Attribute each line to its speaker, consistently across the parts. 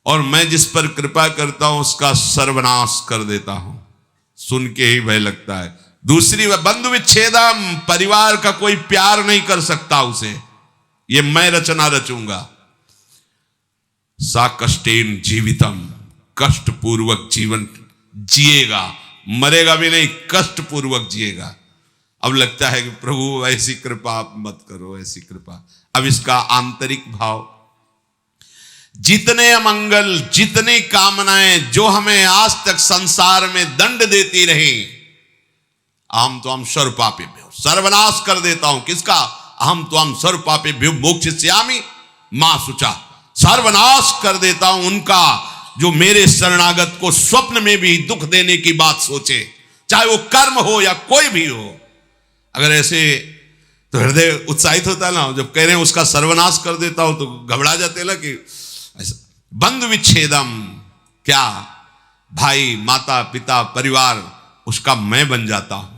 Speaker 1: और मैं जिस पर कृपा करता हूं उसका सर्वनाश कर देता हूं। सुन के ही भय लगता है। दूसरी बंधु विच्छेदम, परिवार का कोई प्यार नहीं कर सकता उसे, ये मैं रचना रचूंगा। सा कष्टेन जीवितम, कष्ट पूर्वक जीवन जिएगा, मरेगा भी नहीं, कष्ट पूर्वक जिएगा। अब लगता है कि प्रभु ऐसी कृपा आप मत करो, ऐसी कृपा। अब इसका आंतरिक भाव, जितने अमंगल, जितनी कामनाएं जो हमें आज तक संसार में दंड देती रही, हम तो हम सर्वपापेभ्यो, सर्वनाश कर देता हूं। किसका? हम तो हम सर्वपापेभ्यो मोक्षयिष्यामि मां शुचा, सर्वनाश कर देता हूं उनका जो मेरे शरणागत को स्वप्न में भी दुख देने की बात सोचे, चाहे वो कर्म हो या कोई भी हो। अगर ऐसे तो हृदय उत्साहित होता है ना, जब कह रहे हैं उसका सर्वनाश कर देता हूं तो घबरा जाते ना कि ऐसा। बंधु विच्छेदम, क्या? भाई, माता, पिता, परिवार, उसका मैं बन जाता हूं,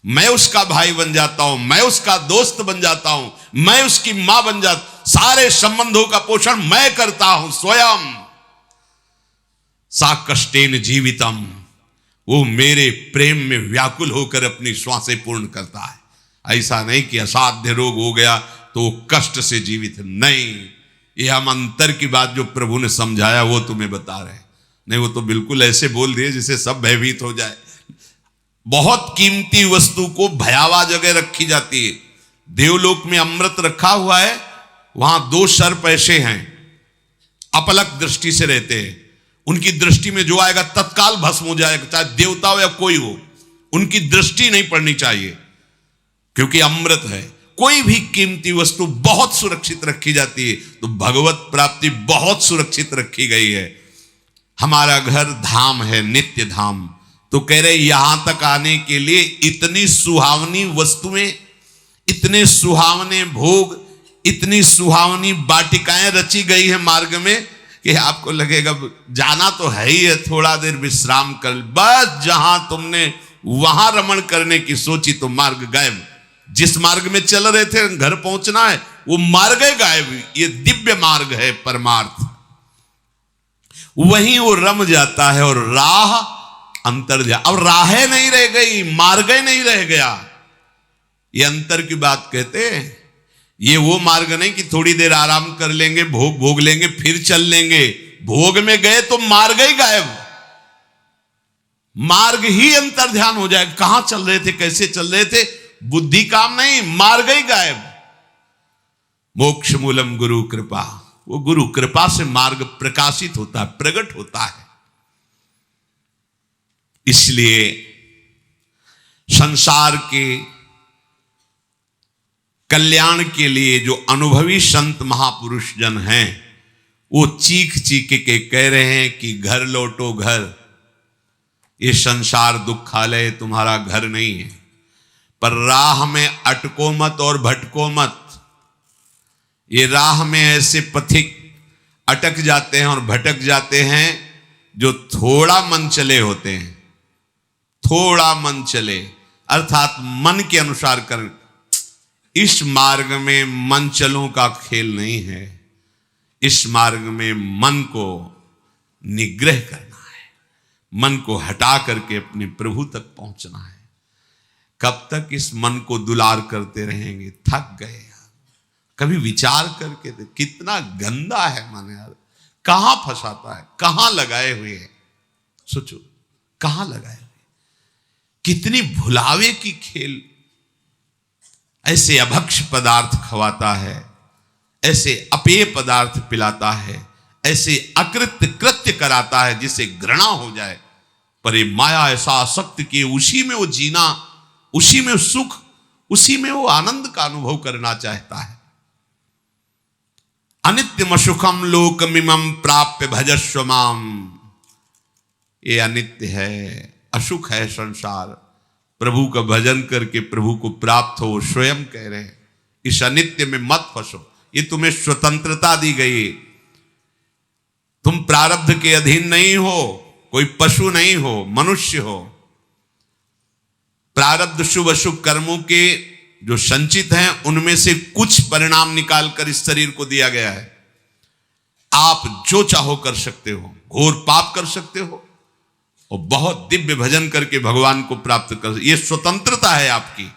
Speaker 1: मैं उसका भाई बन जाता हूं, मैं उसका दोस्त बन जाता हूं, मैं उसकी मां बन जाता, सारे संबंधों का पोषण मैं करता हूं स्वयं। सा कष्टेन जीवितम, वो मेरे प्रेम में व्याकुल होकर अपनी श्वासें पूर्ण करता है। ऐसा नहीं कि असाध्य रोग हो गया तो कष्ट से जीवित, नहीं। ये हम अंतर की बात जो प्रभु ने समझाया वो तुम्हें बता रहे हैं। नहीं, वो तो बिल्कुल ऐसे बोल दिए जिससे सब भयभीत हो जाए। बहुत कीमती वस्तु को भयावह जगह रखी जाती है। देवलोक में अमृत रखा हुआ है, वहां 2 सर्प ऐसे हैं, अपलक दृष्टि से रहते हैं। उनकी दृष्टि में जो आएगा तत्काल भस्म हो जाएगा, चाहे देवता हो या कोई हो, उनकी दृष्टि नहीं पड़नी चाहिए, क्योंकि अमृत है। कोई भी कीमती वस्तु बहुत सुरक्षित रखी जाती है, तो भगवत प्राप्ति बहुत सुरक्षित रखी गई है। हमारा घर धाम है, नित्य धाम। तो कह रहे यहां तक आने के लिए इतनी सुहावनी वस्तुएं, इतने सुहावने भोग, इतनी सुहावनी वाटिकाएं रची गई है मार्ग में कि आपको लगेगा जाना तो है ही है, थोड़ा देर विश्राम कर, बस जहां तुमने वहां रमण करने की सोची तो मार्ग गायब। जिस मार्ग में चल रहे थे घर पहुंचना है, वो मार्ग है गायब। ये दिव्य मार्ग है, परमार्थ, वहीं वो रम जाता है। और राह अंतर जा, अब राहें नहीं रह गई, मार्ग नहीं रह गया। ये अंतर की बात कहते हैं। ये वो मार्ग नहीं कि थोड़ी देर आराम कर लेंगे, भोग भोग लेंगे, फिर चल लेंगे। भोग में गए तो मार्ग ही गायब, मार्ग ही अंतर ध्यान हो जाए। कहां चल रहे थे, कैसे चल रहे थे, बुद्धि काम नहीं, मार्ग ही गायब। मोक्ष मूलम गुरु कृपा, वो गुरु कृपा से मार्ग प्रकाशित होता है, प्रकट होता है। इसलिए संसार के कल्याण के लिए जो अनुभवी संत महापुरुष जन हैं, वो चीख चीख के कह रहे हैं कि घर लौटो घर, ये संसार दुखालय तुम्हारा घर नहीं है। पर राह में अटको मत और भटको मत। ये राह में ऐसे पथिक अटक जाते हैं और भटक जाते हैं जो थोड़ा मन चले होते हैं। थोड़ा मन चले अर्थात मन के अनुसार कर। इस मार्ग में मन चलों का खेल नहीं है। इस मार्ग में मन को निग्रह करना है, मन को हटा करके अपने प्रभु तक पहुंचना है। कब तक इस मन को दुलार करते रहेंगे? थक गए। कभी विचार करके दे, कितना गंदा है मन यार, कहां फंसाता है, कहां लगाए हुए हैं। सोचो कहां लगाए हुए, कितनी भुलावे की खेल। ऐसे अभक्ष पदार्थ खवाता है, ऐसे अपेय पदार्थ पिलाता है, ऐसे अकृत्य कृत्य कराता है जिसे घृणा हो जाए। पर ये माया ऐसा आसक्त कि उसी में वो जीना, उसी में सुख, उसी में वो आनंद का अनुभव करना चाहता है। अनित्यम सुखम लोकमिमं प्राप्य भजस्व माम। ये अनित्य है, असुख है संसार। प्रभु का भजन करके प्रभु को प्राप्त हो, स्वयं कह रहे हैं। इस अनित्य में मत फंसो, ये तुम्हें स्वतंत्रता दी गई। तुम प्रारब्ध के अधीन नहीं हो, कोई पशु नहीं हो, मनुष्य हो। प्रारब्ध शुभ अशुभ कर्मों के जो संचित हैं उनमें से कुछ परिणाम निकालकर इस शरीर को दिया गया है। आप जो चाहो कर सकते हो, घोर पाप कर सकते हो और बहुत दिव्य भजन करके भगवान को प्राप्त कर। ये स्वतंत्रता है आपकी,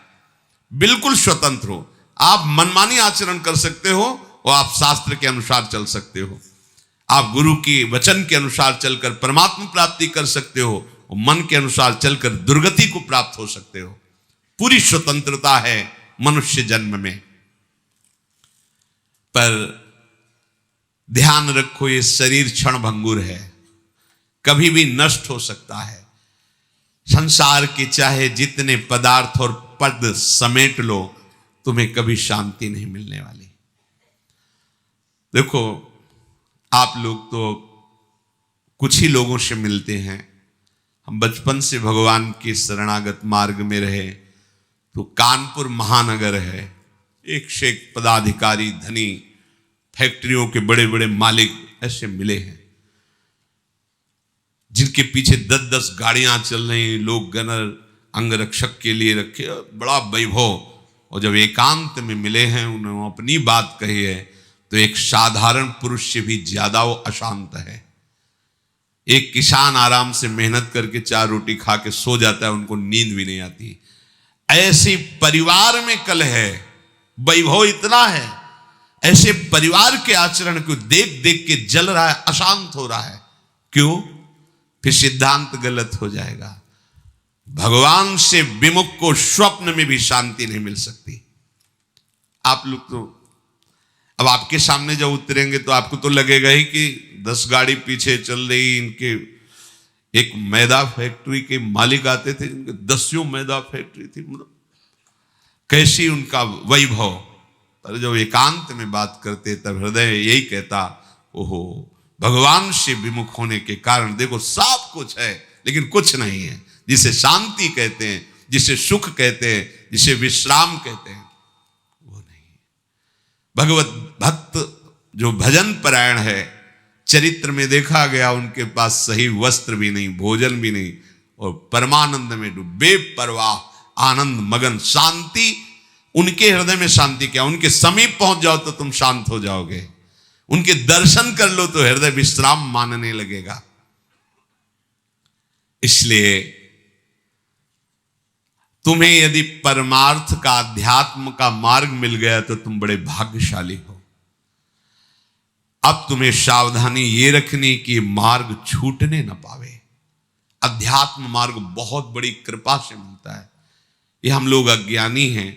Speaker 1: बिल्कुल स्वतंत्र हो। आप मनमानी आचरण कर सकते हो और आप शास्त्र के अनुसार चल सकते हो। आप गुरु की वचन के अनुसार चलकर परमात्मा प्राप्ति कर सकते हो और मन के अनुसार चलकर दुर्गति को प्राप्त हो सकते हो। पूरी स्वतंत्रता है मनुष्य जन्म में। पर ध्यान रखो, ये शरीर क्षण भंगुर है, कभी भी नष्ट हो सकता है। संसार के चाहे जितने पदार्थ और पद समेट लो, तुम्हें कभी शांति नहीं मिलने वाली। देखो, आप लोग तो कुछ ही लोगों से मिलते हैं। हम बचपन से भगवान के शरणागत मार्ग में रहे, तो कानपुर महानगर है, एक से एक पदाधिकारी, धनी, फैक्ट्रियों के बड़े बड़े मालिक ऐसे मिले हैं, जिनके पीछे 10-10 गाड़ियां चल रही, लोग गनर अंगरक्षक के लिए रखे, बड़ा वैभव। और जब एकांत में मिले हैं, उन्होंने अपनी बात कही है, तो एक साधारण पुरुष से भी ज्यादा वो अशांत है। एक किसान आराम से मेहनत करके 4 रोटी खा के सो जाता है, उनको नींद भी नहीं आती। ऐसे परिवार में कलह है, वैभव इतना है, ऐसे परिवार के आचरण को देख देख के जल रहा है, अशांत हो रहा है। क्यों? फिर सिद्धांत गलत हो जाएगा। भगवान से विमुख को स्वप्न में भी शांति नहीं मिल सकती। आप लोग तो अब आपके सामने जब उतरेंगे तो आपको तो लगेगा ही कि 10 गाड़ी पीछे चल रही। इनके एक मैदा फैक्ट्री के मालिक आते थे, इनके 10 मैदा फैक्ट्री थी, मतलब कैसी उनका वैभव। पर जब एकांत में बात करते तब हृदय यही कहता, ओहो, भगवान से विमुख होने के कारण देखो सब कुछ है लेकिन कुछ नहीं है। जिसे शांति कहते हैं, जिसे सुख कहते हैं, जिसे विश्राम कहते हैं, वो नहीं। भगवत भक्त जो भजन परायण है, चरित्र में देखा गया उनके पास सही वस्त्र भी नहीं, भोजन भी नहीं, और परमानंद में डूबे, परवाह आनंद मगन, शांति। उनके हृदय में शांति क्या, उनके समीप पहुंच जाओ तो तुम शांत हो जाओगे। उनके दर्शन कर लो तो हृदय विश्राम मानने लगेगा। इसलिए तुम्हें यदि परमार्थ का, अध्यात्म का मार्ग मिल गया तो तुम बड़े भाग्यशाली हो। अब तुम्हें सावधानी ये रखनी कि मार्ग छूटने न पावे। अध्यात्म मार्ग बहुत बड़ी कृपा से मिलता है। ये हम लोग अज्ञानी हैं,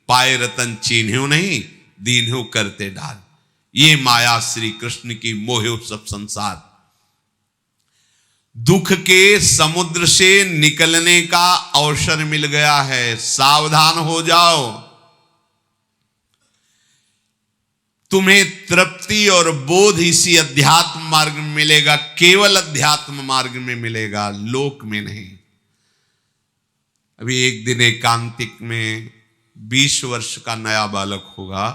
Speaker 1: पाए रतन चीन्ह्यो नहीं, दीन्ह्यो करते डाल। ये माया श्री कृष्ण की मोहे सब संसार। दुख के समुद्र से निकलने का अवसर मिल गया है, सावधान हो जाओ। तुम्हें तृप्ति और बोध इसी अध्यात्म मार्ग में मिलेगा, केवल अध्यात्म मार्ग में मिलेगा, लोक में नहीं। अभी एक दिन एकांतिक में 20 वर्ष का नया बालक होगा,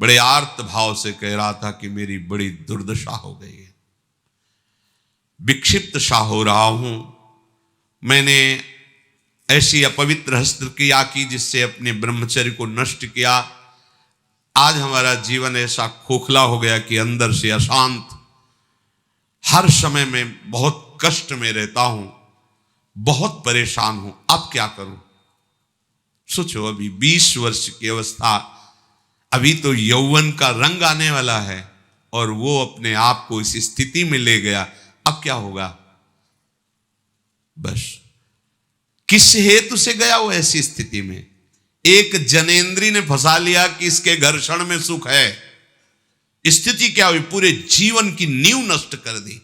Speaker 1: बड़े आर्त भाव से कह रहा था कि मेरी बड़ी दुर्दशा हो गई है, विक्षिप्त सा हो रहा हूं। मैंने ऐसी अपवित्र हस्तक्रिया की जिससे अपने ब्रह्मचर्य को नष्ट किया। आज हमारा जीवन ऐसा खोखला हो गया कि अंदर से अशांत, हर समय में बहुत कष्ट में रहता हूं, बहुत परेशान हूं, अब क्या करूं। सोचो, अभी 20 वर्ष की अवस्था, अभी तो यौवन का रंग आने वाला है और वो अपने आप को इस स्थिति में ले गया। अब क्या होगा? बस किस हेतु से गया वो ऐसी स्थिति में? एक जनेंद्री ने फंसा लिया कि इसके घर्षण में सुख है। स्थिति क्या हुई? पूरे जीवन की नींव नष्ट कर दी।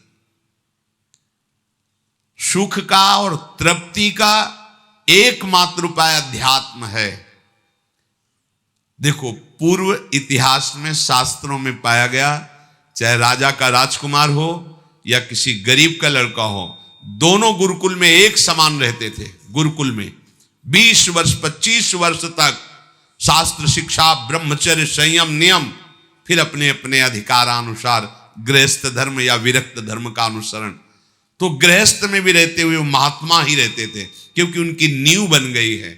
Speaker 1: सुख का और तृप्ति का एकमात्र उपाय अध्यात्म है। देखो, पूर्व इतिहास में, शास्त्रों में पाया गया, चाहे राजा का राजकुमार हो या किसी गरीब का लड़का हो, दोनों गुरुकुल में एक समान रहते थे। गुरुकुल में 20 वर्ष 25 वर्ष तक शास्त्र शिक्षा, ब्रह्मचर्य, संयम, नियम, फिर अपने अपने अधिकारानुसार गृहस्थ धर्म या विरक्त धर्म का अनुसरण। तो गृहस्थ में भी रहते हुए वो महात्मा ही रहते थे, क्योंकि उनकी नींव बन गई है।